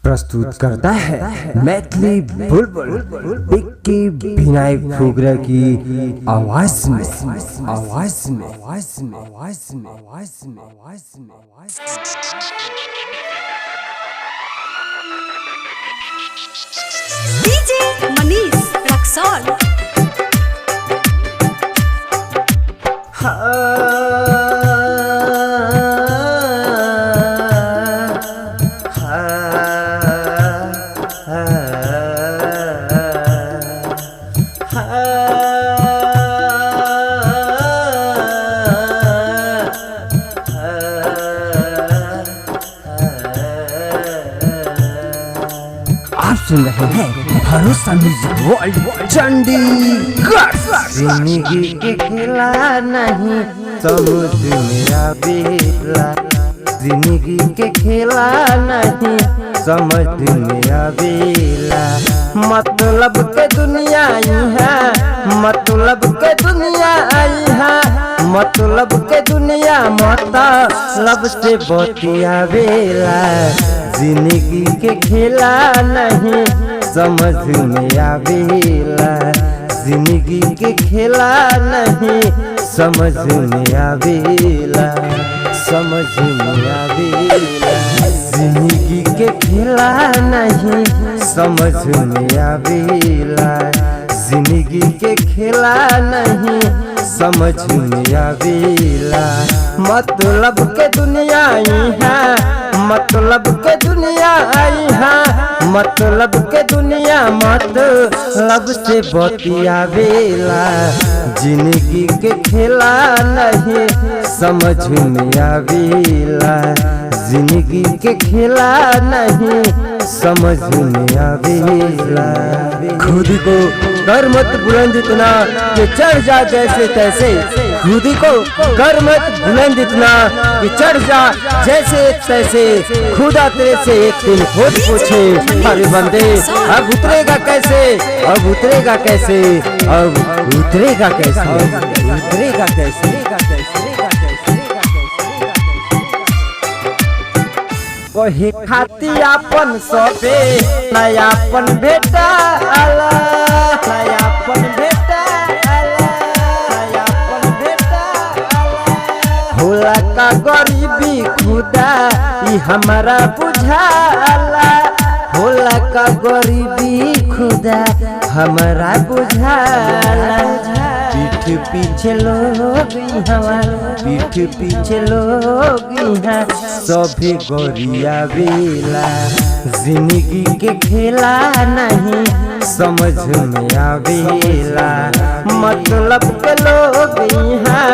प्रस्तुत करता है मैथिली बुलबुल बिक्की विनायक फुगरा की आवाज में डीजे मनीष रक्सौल। आप सुन रहे हैं भरोसा म्यूजिक वर्ल्ड चंडीगढ़। जिंदगी के खिला नहीं समुद्र मेरा बेला, जिंदगी के खिला नहीं समुद्र मेरा बेला। मतलब के दुनिया आई है, मतलब के दुनिया आई है, मतलब के दुनिया मतलब से बतिया बेला। जिंदगी के खेला नहीं समझ में आवेला, जिंदगी के खेला नहीं समझ में आवेला, समझ में आवेला। जिंदगी के खेला नहीं समझ में आवेला, जिंदगी के खेला नहीं समझ में आवेला। मतलब के दुनिया आई है, मतलब के दुनिया आई है, मतलब के दुनिया मतलब से बतियावेला। जिंदगी के खेला नहीं समझ में आवेला, जिंदगी के खेला नहीं समझ में आवेला। खुद को कर मत बुलंद इतना कि चढ़ जा जैसे तैसे, खुद को कर मत बुलंद इतना कि चढ़ जा जैसे तैसे। खुदा तेरे से एक दिन खुद पूछे, अरे बंदे अब उतरेगा कैसे, अब उतरेगा कैसे, अब उतरेगा कैसे, उतरेगा कैसे। वही खाती अपन सबे नयापन बेटा आला, नयापन बेटा आला, नयापन बेटा आला। होला का गरीबी खुदा ई हमारा बुझाला, होला का गरीबी खुदा हमारा बुझाला। पीठ पीछे लोग यहाँ, पीठ पीछे लोग यहाँ सभी गोरिया बेला। जिंदगी के खेला नहीं समझ में आवेला। मतलब के लोग यहाँ,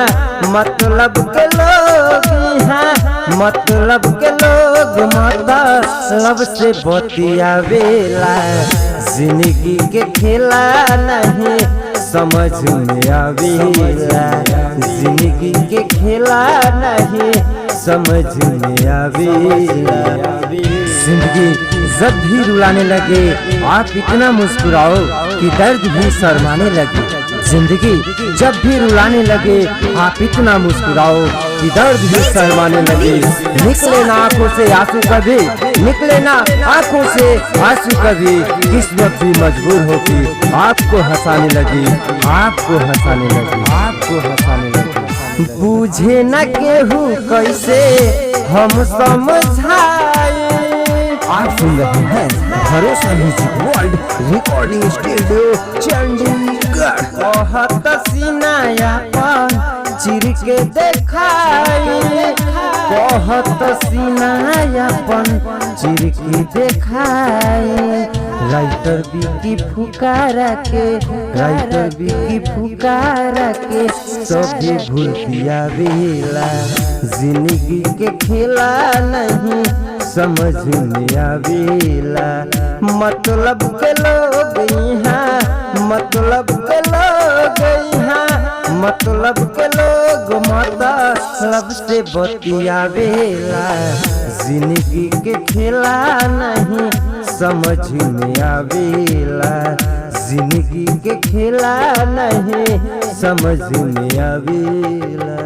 मतलब के लोग यहाँ, मतलब के लोग मतलब से बतियावेला। जिंदगी के खेला नहीं समझ में आवेला, जिंदगी के खेला नहीं समझ में आवेला। जिंदगी जब भी रुलाने लगे आप इतना मुस्कुराओ कि दर्द भी शर्माने लगे। जिंदगी जब भी रुलाने लगे आप इतना मुस्कुराओ कि दर्द भी शर्माने लगे। निकले ना आंखों से आंसू कभी, निकले ना आंखों से आंसू कभी, किस्मत भी मजबूर होगी आपको हंसाने लगी, आपको हंसाने लगी, आपको हंसाने लगी। बूझे न केहू कैसे हम समझाए। आप सुन रहे हैं भरोसा music world recording studio Chandigarh. बहुत सीनायापन चिर के देखाई, बहुत सीनायापन चिर के देखाई। राइटर बिक्की फुकारा के, राइटर बिक्की फुकारा के सभी भूल दिया बेला। जिंदगी के खेला नहीं समझ में आवेला। मतलब के लोग यहाँ, मतलब के लोग यहाँ, मतलब के लोग मतलब से बतियावेला। जिंदगी के खेला नहीं समझ में आवेला, जिंदगी के खेला नहीं समझ में आवेला।